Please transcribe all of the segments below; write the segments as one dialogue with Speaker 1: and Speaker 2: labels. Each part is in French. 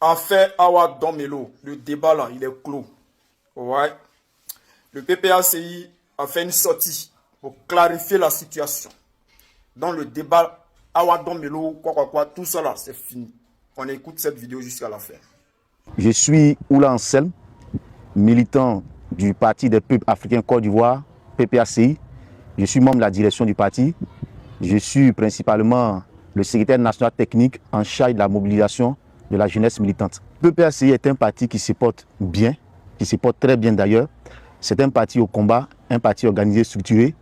Speaker 1: En fait, Awa Domelo, le débat là, il est clos. Ouais. Le PPACI a fait une sortie pour clarifier la situation. Dans le débat, Awa Domelo, quoi, tout ça là, c'est fini. On écoute cette vidéo jusqu'à la fin.
Speaker 2: Je suis Oula Anselme, militant du Parti des peuples africains Côte d'Ivoire, PPACI. Je suis membre de la direction du parti. Je suis principalement le secrétaire national technique en charge de la mobilisation de la jeunesse militante. PPACI est un parti qui se porte bien, qui se porte très bien d'ailleurs. C'est un parti au combat, un parti organisé, structuré,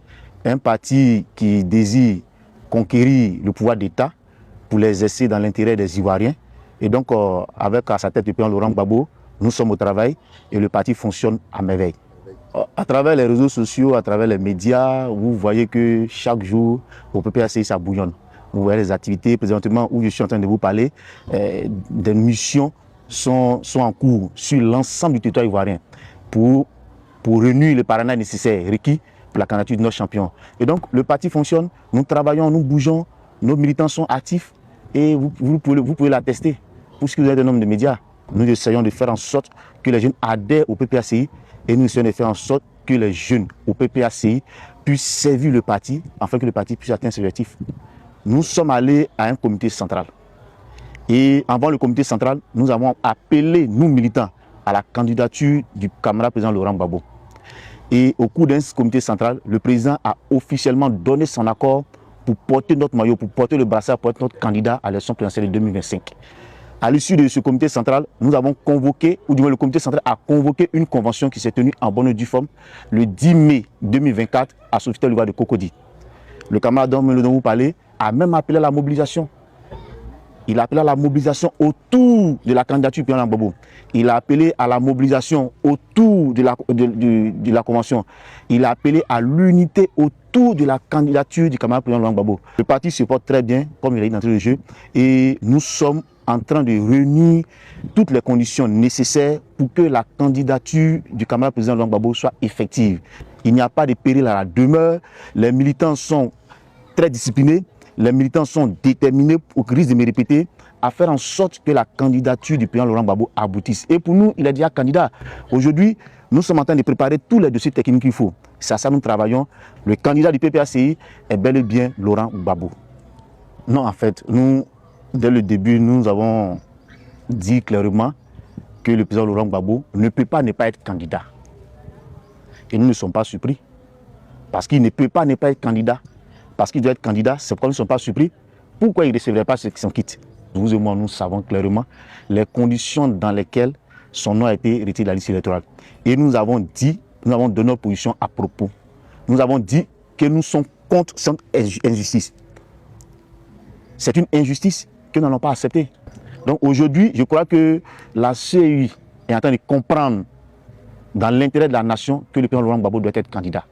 Speaker 2: un parti qui désire conquérir le pouvoir d'État pour l'exercer dans l'intérêt des Ivoiriens. Et donc, avec à sa tête le président Laurent Gbagbo, nous sommes au travail et le parti fonctionne à merveille. À travers les réseaux sociaux, à travers les médias, vous voyez que chaque jour, au PPACI, ça bouillonne. Vous voyez les activités, présentement, où je suis en train de vous parler, des missions sont en cours sur l'ensemble du territoire ivoirien pour réunir le parrainage nécessaire requis pour la candidature de nos champions. Et donc, le parti fonctionne, nous travaillons, nous bougeons, nos militants sont actifs et vous pouvez l'attester. Puisque vous êtes un homme de médias, nous essayons de faire en sorte que les jeunes adhèrent au PPACI et nous essayons de faire en sorte que les jeunes au PPACI puissent servir le parti afin que le parti puisse atteindre ses objectifs. Nous sommes allés à un comité central. Et avant le comité central, nous avons appelé, nous militants, à la candidature du camarade président Laurent Gbagbo. Et au cours d'un comité central, le président a officiellement donné son accord pour porter notre maillot, pour porter le brassard, pour être notre candidat à l'élection présidentielle de 2025. À l'issue de ce comité central, nous avons convoqué, ou du moins le comité central a convoqué une convention qui s'est tenue en bonne et due forme le 10 mai 2024 à Sofitel de Cocody. Le camarade dont vous parlez a même appelé à la mobilisation. Il a appelé à la mobilisation autour de la candidature du président Gbagbo. Il a appelé à la mobilisation autour de la convention. Il a appelé à l'unité autour de la candidature du camarade président Gbagbo. Le parti se porte très bien, comme il a dit d'entrée de jeu, et nous sommes en train de réunir toutes les conditions nécessaires pour que la candidature du camarade président Gbagbo soit effective. Il n'y a pas de péril à la demeure, les militants sont très disciplinés, les militants sont déterminés, au risque de me répéter, à faire en sorte que la candidature du président Laurent Gbagbo aboutisse. Et pour nous, il est déjà candidat. Aujourd'hui, nous sommes en train de préparer tous les dossiers techniques qu'il faut. C'est à ça que nous travaillons. Le candidat du PPACI est bel et bien Laurent Gbagbo. Non, en fait, nous, dès le début, nous avons dit clairement que le président Laurent Gbagbo ne peut pas ne pas être candidat. Et nous ne sommes pas surpris. Parce qu'il ne peut pas ne pas être candidat. Parce qu'il doit être candidat, c'est pourquoi nous ne sommes pas surpris. Pourquoi il ne recevrait pas son kit? Vous et moi, nous savons clairement les conditions dans lesquelles son nom a été retiré de la liste électorale. Et nous avons dit, nous avons donné notre position à propos. Nous avons dit que nous sommes contre cette injustice. C'est une injustice que nous n'allons pas accepter. Donc aujourd'hui, je crois que la CEI est en train de comprendre dans l'intérêt de la nation que le président Laurent Gbagbo doit être candidat.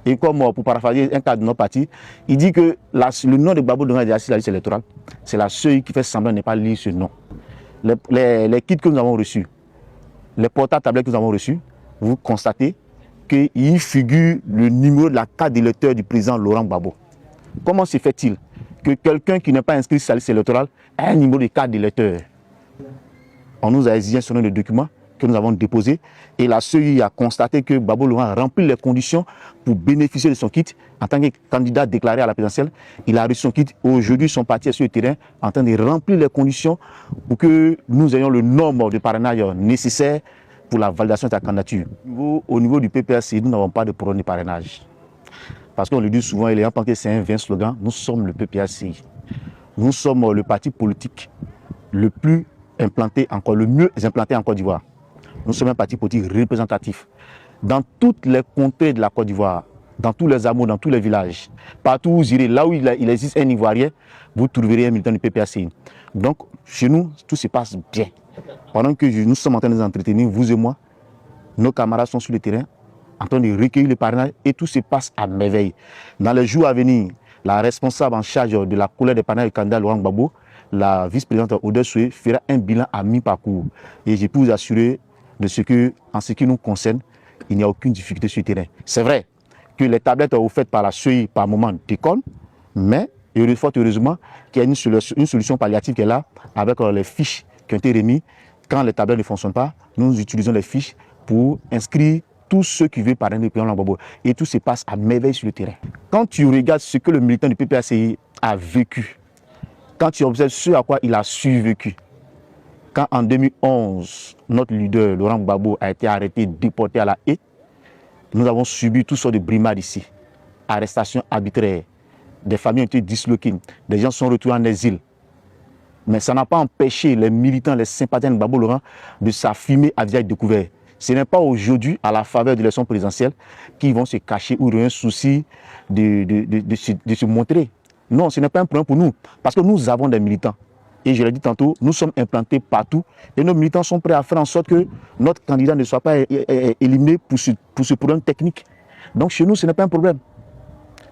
Speaker 2: Et comme pour paraphraser un cadre de notre parti, il dit que le nom de Gbagbo devrait être assis sur la liste électorale. C'est la CEI qui fait semblant de ne pas lire ce nom. Les kits que nous avons reçus, les portables tablettes que nous avons reçus, vous constatez qu'il figure le numéro de la carte d'électeur du président Laurent Gbagbo. Comment se fait-il que quelqu'un qui n'est pas inscrit sur la liste électorale ait un numéro de carte d'électeur? On nous a exigé sur le document que nous avons déposé et la CEI a constaté que Gbagbo Laurent a rempli les conditions pour bénéficier de son kit en tant que candidat déclaré à la présidentielle. Il a reçu son kit. Aujourd'hui, son parti est sur le terrain en train de remplir les conditions pour que nous ayons le nombre de parrainages nécessaires pour la validation de la candidature. Au niveau du PPACI, nous n'avons pas de problème de parrainage. Parce qu'on le dit souvent, et les gens pensent que c'est un vain slogan, nous sommes le PPACI. Nous sommes le parti politique le plus implanté encore, le mieux implanté en Côte d'Ivoire. Nous sommes un parti politique représentatif. Dans toutes les contrées de la Côte d'Ivoire, dans tous les hameaux, dans tous les villages, partout où vous irez, là où il existe un Ivoirien, vous trouverez un militant du PPACI. Donc, chez nous, tout se passe bien. Pendant que nous sommes en train de nous entretenir, vous et moi, nos camarades sont sur le terrain, en train de recueillir le parrainage et tout se passe à merveille. Dans les jours à venir, la responsable en charge de la collecte des parrainages du candidat Laurent Gbagbo, la vice-présidente Odette Soué, fera un bilan à mi-parcours. Et je peux vous assurer de ce que, en ce qui nous concerne, il n'y a aucune difficulté sur le terrain. C'est vrai que les tablettes offertes par la CEI par moment déconnent, mais fort heureusement qu'il y a une solution palliative qui est là, avec les fiches qui ont été remises, Quand les tablettes ne fonctionnent pas, nous utilisons les fiches pour inscrire tous ceux qui veulent parrainer le président Laurent Gbagbo. Et tout se passe à merveille sur le terrain. Quand tu regardes ce que le militant du PPACI a vécu, quand tu observes ce à quoi il a survécu, quand en 2011, notre leader Laurent Gbagbo a été arrêté, déporté à la haie, nous avons subi toutes sortes de brimades ici. Arrestations arbitraires, des familles ont été disloquées, des gens sont retrouvés en exil. Mais ça n'a pas empêché les militants, les sympathisants de Gbagbo Laurent de s'affirmer à visage découvert. Ce n'est pas aujourd'hui, à la faveur de l'élection présidentielle, qu'ils vont se cacher ou auront un souci de se montrer. Non, ce n'est pas un problème pour nous, parce que nous avons des militants. Et je l'ai dit tantôt, nous sommes implantés partout et nos militants sont prêts à faire en sorte que notre candidat ne soit pas éliminé pour ce problème technique. Donc chez nous, ce n'est pas un problème.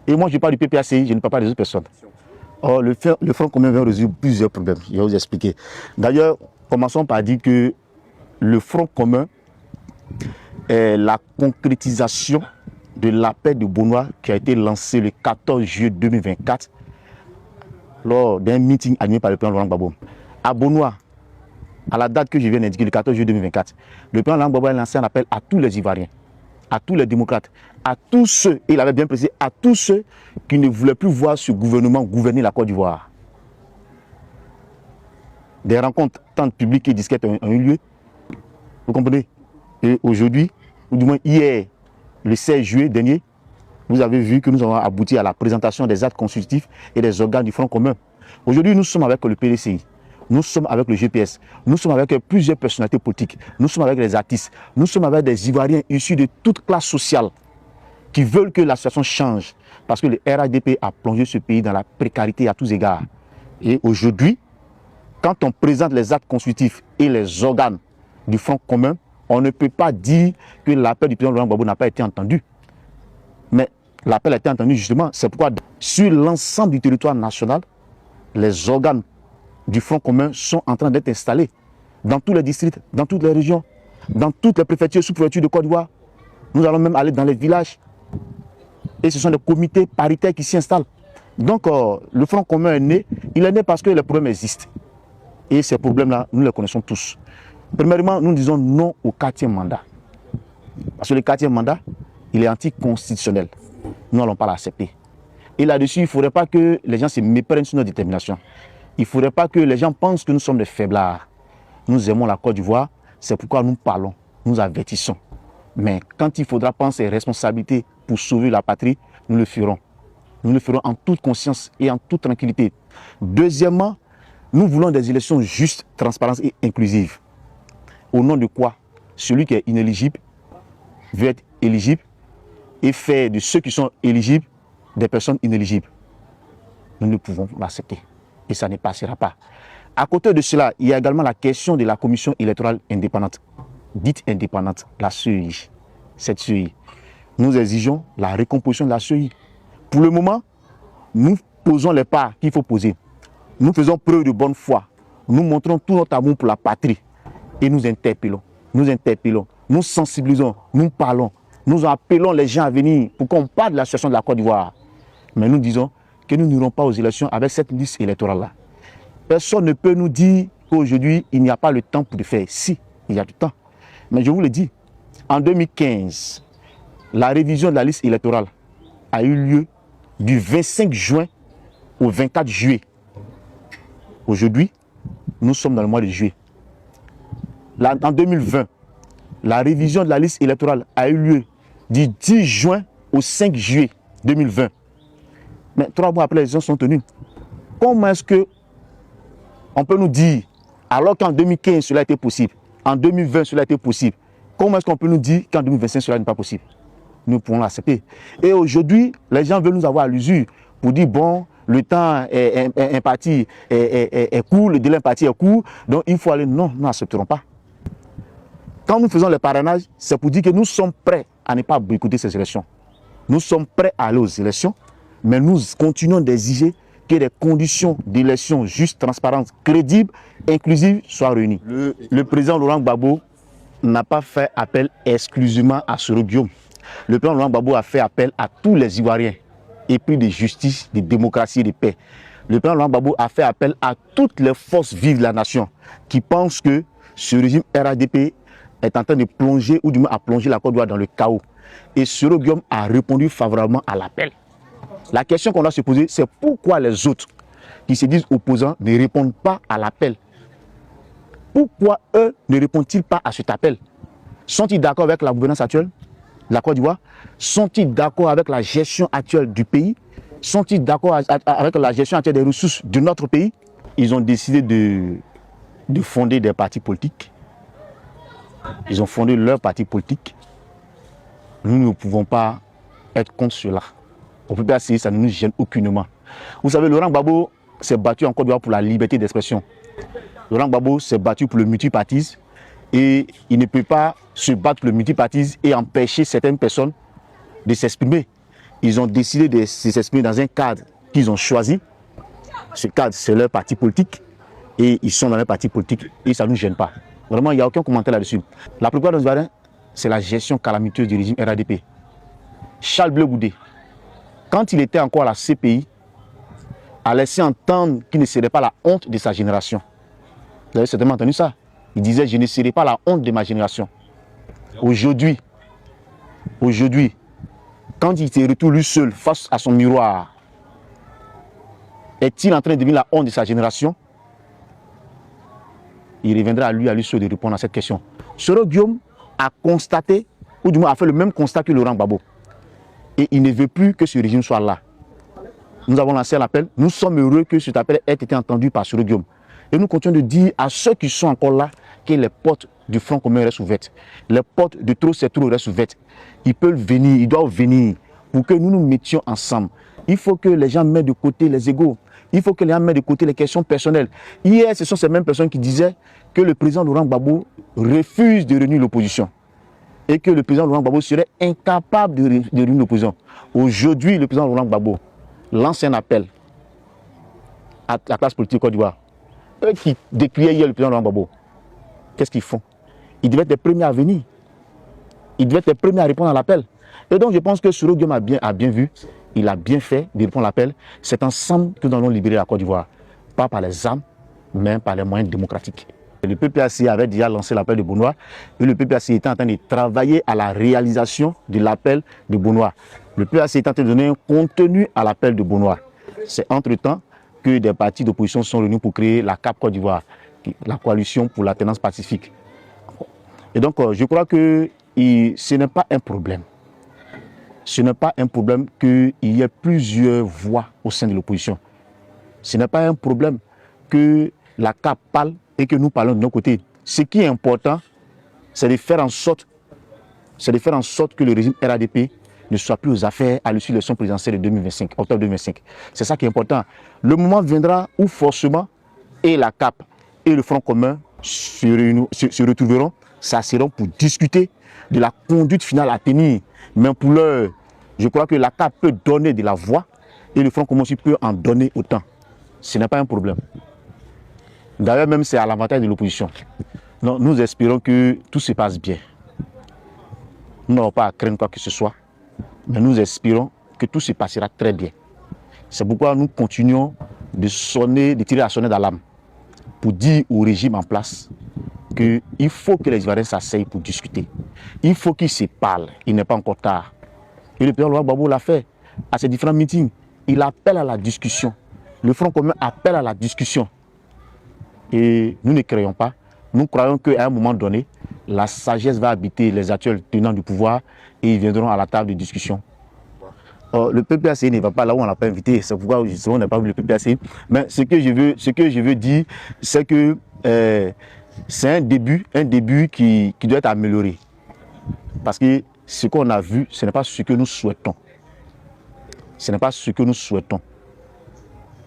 Speaker 2: Et moi, je parle du PPACI, je ne parle pas des autres personnes. Or, le Front commun vient résoudre plusieurs problèmes. Je vais vous expliquer. D'ailleurs, commençons par dire que le Front commun est la concrétisation de l'appel de Beaunois qui a été lancé le 14 juillet 2024 lors d'un meeting animé par le président Laurent Gbagbo. À Beaunois, à la date que je viens d'indiquer, le 14 juillet 2024, le président Laurent Gbagbo a lancé un appel à tous les Ivoiriens, à tous les démocrates, à tous ceux, et il avait bien précisé, à tous ceux qui ne voulaient plus voir ce gouvernement gouverner la Côte d'Ivoire. Des rencontres tant publiques et discrètes ont eu lieu, vous comprenez? Et aujourd'hui, ou du moins hier, le 16 juillet dernier, vous avez vu que nous avons abouti à la présentation des actes constitutifs et des organes du Front commun. Aujourd'hui, nous sommes avec le PDCI, nous sommes avec le GPS, nous sommes avec plusieurs personnalités politiques, nous sommes avec les artistes, nous sommes avec des Ivoiriens issus de toute classe sociale qui veulent que la situation change. Parce que le RADP a plongé ce pays dans la précarité à tous égards. Et aujourd'hui, quand on présente les actes constitutifs et les organes du Front commun, on ne peut pas dire que l'appel du président Laurent Gbagbo n'a pas été entendu. Mais l'appel a été entendu justement, c'est pourquoi sur l'ensemble du territoire national, les organes du Front commun sont en train d'être installés dans tous les districts, dans toutes les régions, dans toutes les préfectures, sous-préfectures de Côte d'Ivoire. Nous allons même aller dans les villages. Et ce sont des comités paritaires qui s'y installent. Donc le Front commun est né. Il est né parce que les problèmes existent. Et ces problèmes-là, nous les connaissons tous. Premièrement, nous disons non au 4e mandat. Parce que le 4e mandat, il est anticonstitutionnel. Nous n'allons pas l'accepter. Et là-dessus, il ne faudrait pas que les gens se méprennent sur notre détermination. Il ne faudrait pas que les gens pensent que nous sommes des faiblards. Nous aimons la Côte d'Ivoire, c'est pourquoi nous parlons, nous avertissons. Mais quand il faudra prendre ses responsabilités pour sauver la patrie, nous le ferons. Nous le ferons en toute conscience et en toute tranquillité. Deuxièmement, nous voulons des élections justes, transparentes et inclusives. Au nom de quoi? Celui qui est inéligible veut être éligible et faire de ceux qui sont éligibles des personnes inéligibles. Nous ne pouvons l'accepter et ça ne passera pas. À côté de cela, il y a également la question de la commission électorale indépendante, dite indépendante, la CEI. Cette CEI. Nous exigeons la recomposition de la CEI. Pour le moment, nous posons les pas qu'il faut poser. Nous faisons preuve de bonne foi. Nous montrons tout notre amour pour la patrie. Et nous interpellons, nous sensibilisons, nous parlons. Nous appelons les gens à venir pour qu'on parle de la situation de la Côte d'Ivoire. Mais nous disons que nous n'irons pas aux élections avec cette liste électorale-là. Personne ne peut nous dire qu'aujourd'hui, il n'y a pas le temps pour le faire. Si, il y a du temps. Mais je vous le dis, en 2015, la révision de la liste électorale a eu lieu du 25 juin au 24 juillet. Aujourd'hui, nous sommes dans le mois de juillet. En 2020, la révision de la liste électorale a eu lieu du 10 juin au 5 juillet 2020. Mais 3 mois après, les élections sont tenues. Comment est-ce qu'on peut nous dire, alors qu'en 2015 cela était possible, en 2020 cela était possible, comment est-ce qu'on peut nous dire qu'en 2025 cela n'est pas possible? Nous pouvons l'accepter. Et aujourd'hui, les gens veulent nous avoir à l'usure pour dire, bon, le temps imparti est court, le délai imparti est court, donc il faut aller. Non, nous n'accepterons pas. Quand nous faisons le parrainage, c'est pour dire que nous sommes prêts à ne pas boycotter ces élections. Nous sommes prêts à aller aux élections, mais nous continuons d'exiger que des conditions d'élections justes, transparentes, crédibles, inclusives soient réunies. Le président Laurent Gbagbo n'a pas fait appel exclusivement à Soro Guillaume. Le président Laurent Gbagbo a fait appel à tous les Ivoiriens, épris de justice, de démocratie et de paix. le président Laurent Gbagbo a fait appel à toutes les forces vives de la nation qui pensent que ce régime RADP est en train de plonger, ou du moins à plonger la Côte d'Ivoire dans le chaos. Et Soro Guillaume a répondu favorablement à l'appel. La question qu'on doit se poser, c'est pourquoi les autres qui se disent opposants ne répondent pas à l'appel. Pourquoi eux ne répondent-ils pas à cet appel? Sont-ils d'accord avec la gouvernance actuelle de la Côte d'Ivoire? Sont-ils d'accord avec la gestion actuelle du pays? Sont-ils d'accord avec la gestion actuelle des ressources de notre pays? Ils ont décidé de fonder des partis politiques. Ils ont fondé leur parti politique. Nous ne pouvons pas être contre cela. Au PPACI, ça ne nous gêne aucunement. Vous savez, Laurent Gbagbo s'est battu en Côte d'Ivoire pour la liberté d'expression. Laurent Gbagbo s'est battu pour le multipartisme et il ne peut pas se battre pour le multipartisme et empêcher certaines personnes de s'exprimer. Ils ont décidé de s'exprimer dans un cadre qu'ils ont choisi. Ce cadre, c'est leur parti politique et ils sont dans leur parti politique et ça ne nous gêne pas. Vraiment, il n'y a aucun commentaire là-dessus. La plupart des Ivoiriens, c'est la gestion calamiteuse du régime RADP. Charles Blé Goudé, quand il était encore à la CPI, a laissé entendre qu'il ne serait pas la honte de sa génération. Vous avez certainement entendu ça. Il disait, je ne serai pas la honte de ma génération. Aujourd'hui, quand il se retrouve lui seul face à son miroir, est-il en train de devenir la honte de sa génération? Il reviendra à lui seul de répondre à cette question. Soro Guillaume a constaté, ou du moins a fait le même constat que Laurent Gbagbo. Et il ne veut plus que ce régime soit là. Nous avons lancé un appel. Nous sommes heureux que cet appel ait été entendu par Soro Guillaume. Et nous continuons de dire à ceux qui sont encore là que les portes du Front commun restent ouvertes. Les portes de Trop c'est trop restent ouvertes. Ils peuvent venir, ils doivent venir pour que nous nous mettions ensemble. Il faut que les gens mettent de côté les égos. Il faut que les gens mettent de côté les questions personnelles. Hier, ce sont ces mêmes personnes qui disaient que le président Laurent Gbagbo refuse de réunir l'opposition. Et que le président Laurent Gbagbo serait incapable de réunir l'opposition. Aujourd'hui, le président Laurent Gbagbo lance un appel à la classe politique Côte d'Ivoire. Eux qui décriaient hier le président Laurent Gbagbo, qu'est-ce qu'ils font? Ils devaient être les premiers à venir. Ils devaient être les premiers à répondre à l'appel. Et donc, je pense que Soro Guillaume a bien vu, il a bien fait de répondre à l'appel. C'est ensemble que nous allons libérer la Côte d'Ivoire. Pas par les armes, mais par les moyens démocratiques. Le PPACI avait déjà lancé l'appel de Benoît et le PPACI était en train de travailler à la réalisation de l'appel de Benoît. Le PPACI est en train de donner un contenu à l'appel de Benoît. C'est entre-temps que des partis d'opposition sont réunis pour créer la CAP Côte d'Ivoire, la coalition pour l'alternance pacifique. Et donc, je crois que ce n'est pas un problème. Ce n'est pas un problème qu'il y ait plusieurs voix au sein de l'opposition. Ce n'est pas un problème que la CAP parle et que nous parlons de nos côtés. Ce qui est important, c'est de faire en sorte que le régime RADP ne soit plus aux affaires à l'issue de l'élection présidentielle de 2025, octobre 2025. C'est ça qui est important. Le moment viendra où forcément et la CAP et le Front commun se retrouveront, s'asseront pour discuter de la conduite finale à tenir. Mais pour l'heure, je crois que la CAP peut donner de la voix et le Front commun aussi peut en donner autant. Ce n'est pas un problème. D'ailleurs, même c'est à l'avantage de l'opposition. Nous espérons que tout se passe bien. Nous n'avons pas à craindre quoi que ce soit, mais nous espérons que tout se passera très bien. C'est pourquoi nous continuons de tirer la sonnette d'alarme pour dire au régime en place qu'il faut que les Ivoiriens s'asseyent pour discuter. Il faut qu'ils se parlent. Il n'est pas encore tard. Et le président Laurent Gbagbo l'a fait à ses différents meetings. Il appelle à la discussion. Le Front commun appelle à la discussion. Et nous ne créons pas. Nous croyons qu'à un moment donné, la sagesse va habiter les actuels tenants du pouvoir et ils viendront à la table de discussion. Le PPACI ne va pas là où on l'a pas invité. C'est pourquoi justement on n'a pas vu le PPACI. Mais ce que je veux dire, c'est que c'est un début qui doit être amélioré. Parce que ce qu'on a vu, ce n'est pas ce que nous souhaitons. Ce n'est pas ce que nous souhaitons.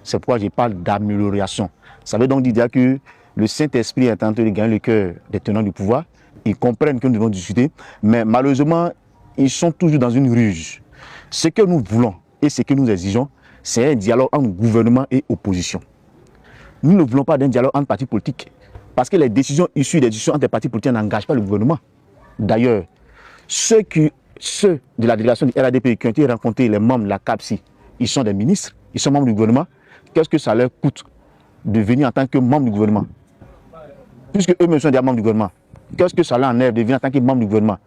Speaker 2: C'est pourquoi je parle d'amélioration. Ça veut donc dire que le Saint-Esprit est en train de gagner le cœur des tenants du pouvoir. Ils comprennent que nous devons discuter, mais malheureusement, ils sont toujours dans une ruse. Ce que nous voulons et ce que nous exigeons, c'est un dialogue entre gouvernement et opposition. Nous ne voulons pas d'un dialogue entre partis politiques, parce que les décisions issues des discussions entre les partis politiques n'engagent pas le gouvernement. D'ailleurs, ceux de la délégation du RADP qui ont été rencontrés, les membres de la CAPSI, ils sont des ministres, ils sont membres du gouvernement. qu'est-ce que ça leur coûte de venir en tant que membre du gouvernement? Puisque eux-mêmes sont des membres du gouvernement, qu'est-ce que ça leur enlève de venir en tant que membre du gouvernement?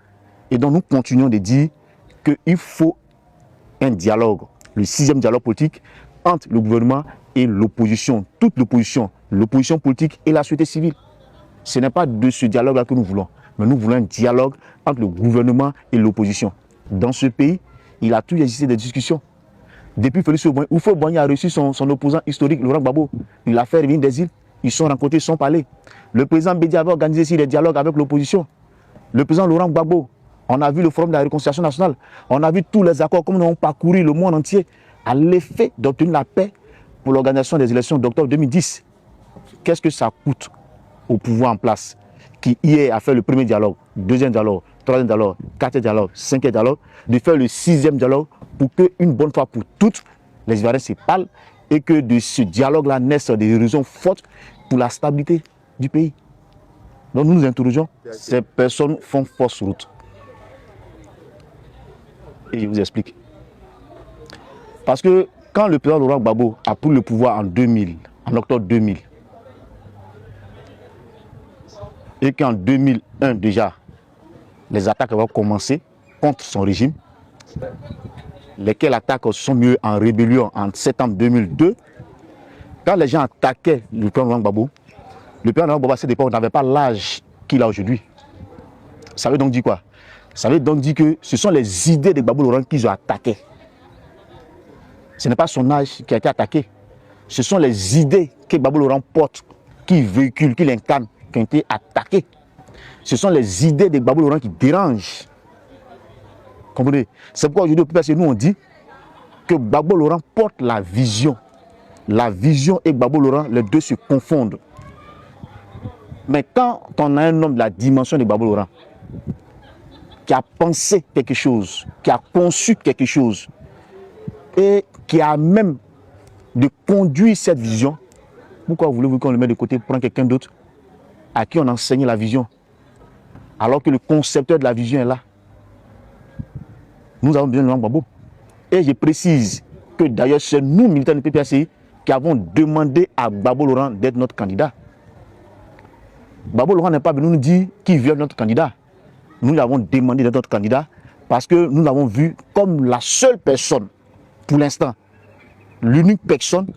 Speaker 2: Et donc nous continuons de dire qu'il faut un dialogue, le 6e dialogue politique entre le gouvernement et l'opposition, toute l'opposition politique et la société civile. Ce n'est pas de ce dialogue-là que nous voulons, mais nous voulons un dialogue entre le gouvernement et l'opposition. Dans ce pays, il a toujours existé des discussions. Depuis Félix Houphouët-Boigny a reçu son opposant historique, Laurent Gbagbo. Il l'a fait revenir des îles. Ils sont rencontrés, ils sont parlés. Le président Bédi avait organisé ici des dialogues avec l'opposition. Le président Laurent Gbagbo, on a vu le Forum de la Réconciliation nationale. On a vu tous les accords, comme nous avons parcouru le monde entier, à l'effet d'obtenir la paix pour l'organisation des élections d'octobre 2010. Qu'est-ce que ça coûte au pouvoir en place, qui hier a fait le premier dialogue, deuxième dialogue, troisième dialogue, quatrième dialogue, cinquième dialogue, de faire le 6e dialogue pour qu'une bonne fois pour toutes, les Ivoiriens se parlent et que de ce dialogue-là naissent des raisons fortes pour la stabilité du pays. Donc nous nous interrogeons, ces personnes font fausse route. Et je vous explique. Parce que quand le président Laurent Gbagbo a pris le pouvoir en 2000, en octobre 2000, et qu'en 2001 déjà, les attaques avaient commencé contre son régime, lesquelles attaques sont mieux en rébellion en septembre 2002, quand les gens attaquaient le président Laurent Gbagbo, le président Laurent Gbagbo à cette époque n'avait pas l'âge qu'il a aujourd'hui. Ça veut donc dire quoi? Ça veut donc dire que ce sont les idées de Gbagbo Laurent qu'ils ont attaquées. Ce n'est pas son âge qui a été attaqué. Ce sont les idées que Gbagbo Laurent porte, qu'il véhicule, qu'il incarne, qui ont été attaquées. Ce sont les idées de Gbagbo Laurent qui dérangent. Comprenez? C'est pourquoi aujourd'hui, parce que nous on dit que Gbagbo Laurent porte la vision. La vision et Gbagbo Laurent, les deux se confondent. Mais quand on a un homme de la dimension de Gbagbo Laurent, qui a pensé quelque chose, qui a conçu quelque chose, et qui a même de conduire cette vision, pourquoi voulez-vous qu'on le mette de côté pour prendre quelqu'un d'autre à qui on enseigne la vision, alors que le concepteur de la vision est là? Nous avons besoin de Laurent Gbagbo. Et je précise que d'ailleurs, c'est nous, militants du PPACI, qui avons demandé à Gbagbo Laurent d'être notre candidat. Gbagbo Laurent n'est pas venu nous dire qui veut être notre candidat. Nous l'avons demandé d'être notre candidat parce que nous l'avons vu comme la seule personne, pour l'instant, l'unique personne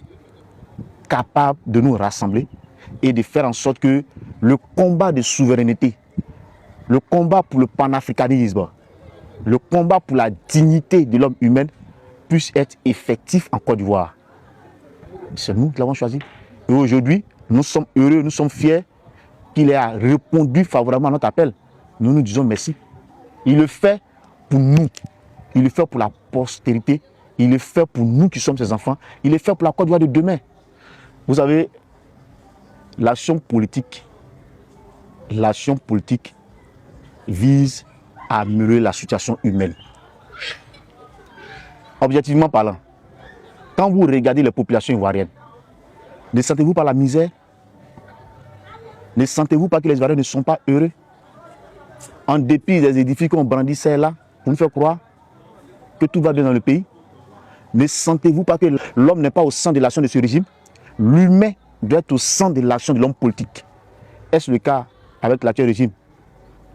Speaker 2: capable de nous rassembler et de faire en sorte que le combat de souveraineté, le combat pour le panafricanisme, le combat pour la dignité de l'homme humain puisse être effectif en Côte d'Ivoire. C'est nous qui l'avons choisi. Et aujourd'hui, nous sommes heureux, nous sommes fiers qu'il ait répondu favorablement à notre appel. Nous nous disons merci. Il le fait pour nous. Il le fait pour la postérité. Il le fait pour nous qui sommes ses enfants. Il le fait pour la Côte d'Ivoire de demain. Vous savez, l'action politique vise à améliorer la situation humaine. Objectivement parlant, quand vous regardez les populations ivoiriennes, ne sentez-vous pas la misère? Ne sentez-vous pas que les Ivoiriens ne sont pas heureux? En dépit des édifices qu'on brandit là, pour nous faire croire que tout va bien dans le pays. Ne sentez-vous pas que l'homme n'est pas au centre de l'action de ce régime? L'humain doit être au centre de l'action de l'homme politique. Est-ce le cas avec l'actuel régime?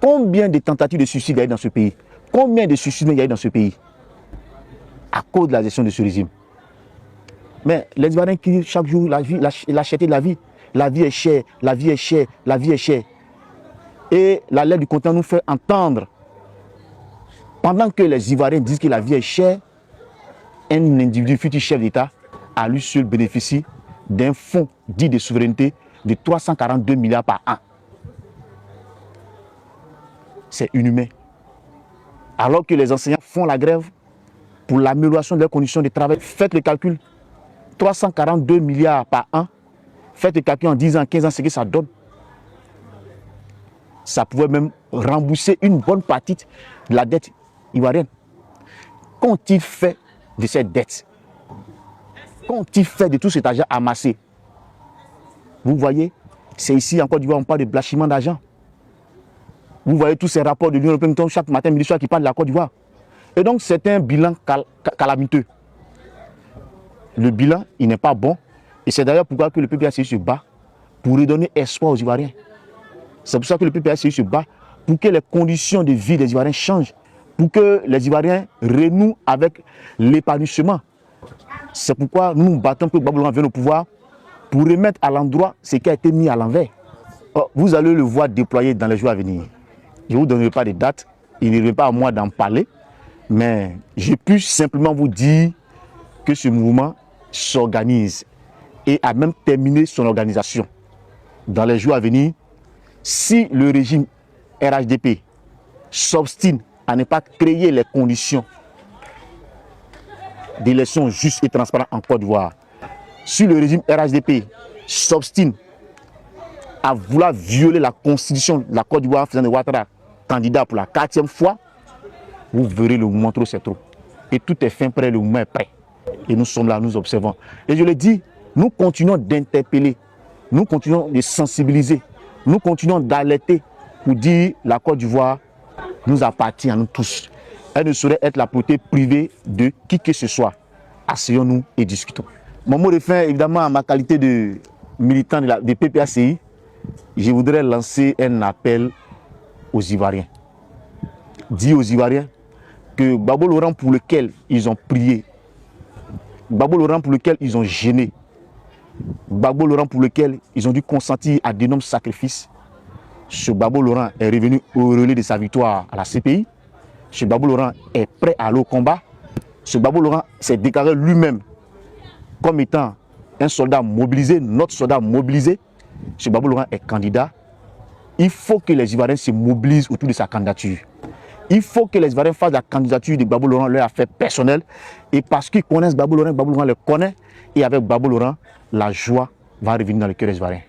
Speaker 2: Combien de tentatives de suicide il y a eu dans ce pays? Combien de suicides il y a eu dans ce pays? À cause de la gestion de ce régime. Mais les Ivoiriens qui chaque jour la cherté de la vie. La vie est chère, la vie est chère, la vie est chère. Et la lettre du continent nous fait entendre, pendant que les Ivoiriens disent que la vie est chère, un individu futur chef d'État à lui seul bénéficie d'un fonds dit de souveraineté de 342 milliards par an. C'est inhumain. Alors que les enseignants font la grève pour l'amélioration de leurs conditions de travail, faites le calcul. 342 milliards par an, faites le calcul en 10 ans, 15 ans, ce que ça donne. Ça pouvait même rembourser une bonne partie de la dette ivoirienne. Qu'ont-ils fait de cette dette? Qu'ont-ils fait de tout cet argent amassé? Vous voyez, c'est ici en Côte d'Ivoire, on parle de blanchiment d'argent. Vous voyez tous ces rapports de l'Union européenne chaque matin, midi, soir qui parlent de la Côte d'Ivoire. Et donc c'est un bilan calamiteux. Le bilan, il n'est pas bon Et c'est d'ailleurs pourquoi que le PPACI se bat pour redonner espoir aux Ivoiriens. C'est pour ça que le PPACI se bat pour que les conditions de vie des Ivoiriens changent, pour que les Ivoiriens renouent avec l'épanouissement. C'est pourquoi nous nous battons pour que Gbagbo Laurent vienne au pouvoir pour remettre à l'endroit ce qui a été mis à l'envers. Vous allez le voir déployer dans les jours à venir. Je ne vous donnerai pas de date, il ne revient pas à moi d'en parler, mais je puis simplement vous dire que ce mouvement s'organise et a même terminé son organisation. Dans les jours à venir, si le régime RHDP s'obstine à ne pas créer les conditions d'élections justes et transparentes en Côte d'Ivoire, si le régime RHDP s'obstine à vouloir violer la constitution de la Côte d'Ivoire en faisant de Ouattara candidat pour la 4e fois, vous verrez le mouvement trop c'est trop. Et tout est fin prêt, le mouvement est prêt. Et nous sommes là, nous observons. Et je le dis, nous continuons d'interpeller, nous continuons de sensibiliser, nous continuons d'alerter pour dire la Côte d'Ivoire nous appartient à nous tous. Elle ne saurait être la propriété privée de qui que ce soit. Asseyons-nous et discutons. Mon mot de fin, évidemment, en ma qualité de militant de PPACI, je voudrais lancer un appel aux Ivoiriens. Dire aux Ivoiriens que Gbagbo Laurent pour lequel ils ont prié, Gbagbo Laurent pour lequel ils ont gêné, Gbagbo Laurent pour lequel ils ont dû consentir à d'énormes sacrifices, ce Gbagbo Laurent est revenu au relais de sa victoire à la CPI. Ce Gbagbo Laurent est prêt à aller au combat. Ce Gbagbo Laurent s'est déclaré lui-même comme étant un soldat mobilisé, notre soldat mobilisé. Ce Gbagbo Laurent est candidat. Il faut que les Ivoiriens se mobilisent autour de sa candidature. Il faut que les Ivoiriens fassent la candidature de Gbagbo Laurent leur affaire personnelle. Et parce qu'ils connaissent Gbagbo Laurent le connaît. Et avec Gbagbo Laurent, la joie va revenir dans le cœur des Ivoiriens.